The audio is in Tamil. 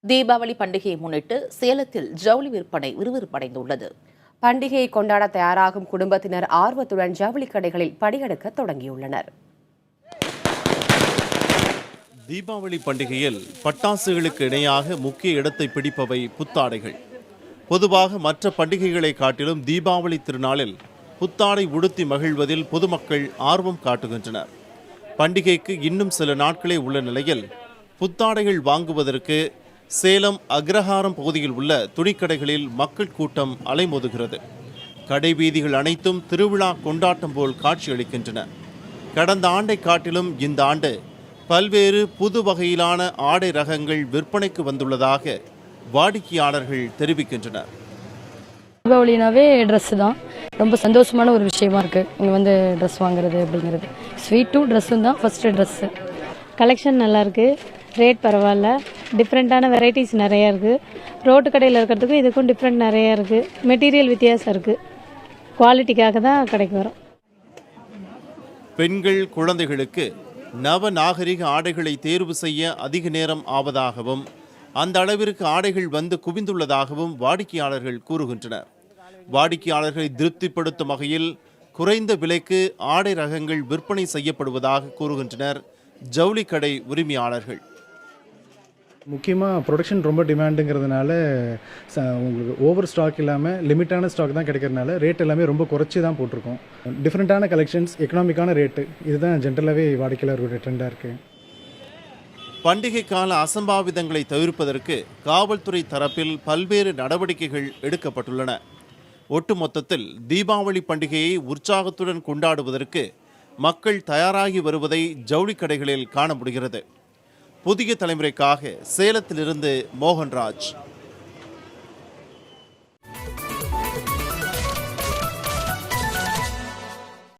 தீபாவளி பண்டிகையை முன்னிட்டு சேலத்தில் ஜவுளி விற்பனை விறுவிறுப்படைந்துள்ளது. பண்டிகையை கொண்டாட தயாராகும் குடும்பத்தினர் ஆர்வத்துடன் ஜவுளி கடைகளில் படியெடுக்க தொடங்கியுள்ளனர். தீபாவளி பண்டிகையில் பட்டாசுகளுக்கு இணையாக முக்கிய இடத்தை பிடிப்பவை புத்தாடைகள். பொதுவாக மற்ற பண்டிகைகளை காட்டிலும் தீபாவளி திருநாளில் புத்தாடை உடுத்தி மகிழ்வதில் பொதுமக்கள் ஆர்வம் காட்டுகின்றனர். பண்டிகைக்கு இன்னும் சில நாட்களே உள்ள நிலையில் புத்தாடைகள் வாங்குவதற்கு சேலம் அக்ரஹாரம் பகுதியில் உள்ள துணிக்கடைகளில் மக்கள் கூட்டம் அலைமோதுகிறது. கடை வீதிகள் அனைத்தும் திருவிழா கொண்டாட்டம் போல் காட்சியளிக்கின்றன. கடந்த ஆண்டை காட்டிலும் இந்த ஆண்டு பல்வேறு புது வகையிலான ஆடை ரகங்கள் விற்பனைக்கு வந்துள்ளதாக வாடிக்கையாளர்கள் தெரிவிக்கின்றனர். தீபாவளினாவே ட்ரெஸ்ஸு தான் ரொம்ப சந்தோஷமான ஒரு விஷயமா இருக்குது. இங்கே வந்து ட்ரெஸ் வாங்குறது அப்படிங்கிறது ஸ்வீட்டும் ட்ரெஸ்ஸும் தான். ஃபஸ்ட்டு ட்ரெஸ்ஸு கலெக்ஷன் நல்லாயிருக்கு, ரேட் பரவாயில்ல, டிஃப்ரெண்ட்டான வெரைட்டிஸ் நிறையா இருக்குது. ரோட்டு கடையில் இருக்கிறதுக்கும் இதுக்கும் டிஃப்ரெண்ட் நிறையா இருக்குது. மெட்டீரியல் வித்தியாசம் இருக்குது. குவாலிட்டிக்காக தான் கடைக்கு வரோம். பெண்கள் குழந்தைகளுக்கு நவ நாகரிக ஆடைகளை தேர்வு செய்ய அதிக நேரம் ஆவதாகவும் அந்த அளவிற்கு ஆடைகள் வந்து குவிந்துள்ளதாகவும் வாடிக்கையாளர்கள் கூறுகின்றனர். வாடிக்கையாளர்களை திருப்திப்படுத்தும் வகையில் குறைந்த விலைக்கு ஆடை ரகங்கள் விற்பனை செய்யப்படுவதாக கூறுகின்றனர் ஜவுளி கடை உரிமையாளர்கள். முக்கியமாக ப்ரொடக்ஷன் ரொம்ப டிமாண்டுங்கிறதுனால உங்களுக்கு ஓவர் ஸ்டாக் இல்லாமல் லிமிட்டான ஸ்டாக் தான் கிடைக்கிறதுனால ரேட் எல்லாமே ரொம்ப குறைச்சி தான் போட்டிருக்கோம். டிஃப்ரெண்ட்டான கலெக்ஷன்ஸ், எக்கனாமிக்கான ரேட்டு, இதுதான் ஜென்ரலாகவே வாடிக்கையாளர்களுடைய ட்ரெண்டாக இருக்குது. பண்டிகை கால அசம்பாவிதங்களை தவிர்ப்பதற்கு காவல்துறை தரப்பில் பல்வேறு நடவடிக்கைகள் எடுக்கப்பட்டுள்ளன. ஒட்டுமொத்தத்தில் தீபாவளி பண்டிகையை உற்சாகத்துடன் கொண்டாடுவதற்கு மக்கள் தயாராகி வருவதை ஜவுளி கடைகளில் காண முடிகிறது. புதிய தலைமுறைக்காக சேலத்திலிருந்து மோகன்ராஜ்.